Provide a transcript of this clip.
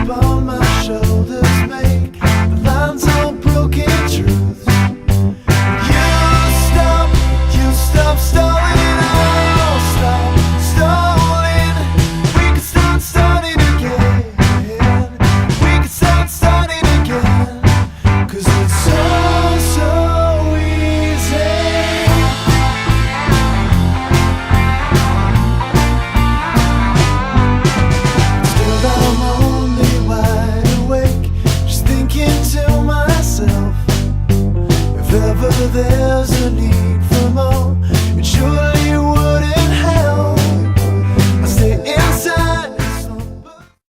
upon my shoulders make the lines all broken truths. You stop stalling, I'll stop stalling. We can start starting again. We can start starting again. 'Cause it's so easy. Still I'm only wide awake, just thinking to myself, if ever there's a need